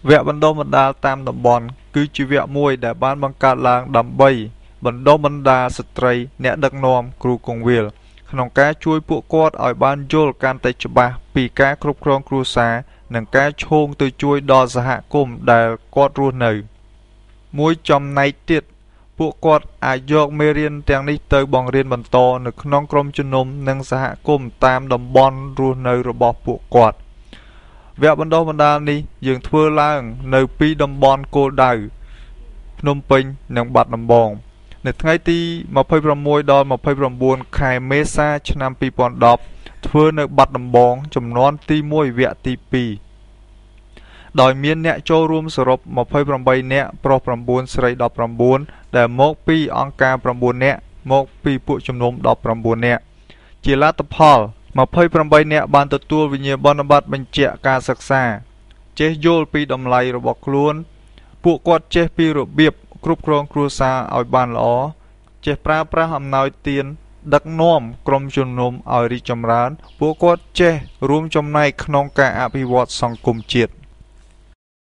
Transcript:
វគ្គបណ្ដុះបណ្ដាលតាមតំបន់គឺជាវគ្គមួយដែលបានបង្កើតឡើងដើម្បីបណ្ដុះបណ្ដាលស្ត្រីអ្នកដឹកនាំគ្រូគង្វាលក្នុងការជួយពួកគាត់ឲ្យបានយល់កាន់តែច្បាស់ពីការគ្រប់គ្រងគ្រួសារនិងការឈោងទៅជួយដល់សហគមន៍ដែលគាត់រស់នៅមួយចំណែកទៀតពួកគាត់អាចយកមេរៀនទាំងនេះទៅបង្រៀនបន្តនៅក្នុងក្រុមជំនុំនិងសហគមន៍តាមតំបន់រស់នៅរបស់ពួកគាត់វគ្គបណ្ដុះបណ្ដាលនេះយើងធ្វើឡើងនៅពីតំបន់គោលដៅភ្នំពេញនិងបាត់ដំបងនៅថ្ងៃទី26ដល់29ខែមេសាឆ្នាំ2010ធ្វើនៅបាត់ដំបងចំនួនទី1វគ្គទី2ដោយមានអ្នកចូលរួមសរុប28នាក់ប្រុស9ស្រី19ដែលមកពីអង្គការ9នាក់មកពីពួកជំនុំ19នាក់ជាលទ្ធផល28នាក់បានទទួលវិញ្ញាបនបត្របញ្ជាក់ការសិក្សាចេះយល់ពីតម្លៃរបស់ខ្លួនពួកគាត់ចេះពីរបៀបគ្រប់គ្រងគ្រួសារឲ្យបានល្អចេះប្រើប្រាស់អំណោយទានដឹកនាំក្រុមជំនុំឲ្យរីកចម្រើនពួកគាត់ចេះរួមចំណែកក្នុងការអភិវឌ្ឍសង្គមជាតិ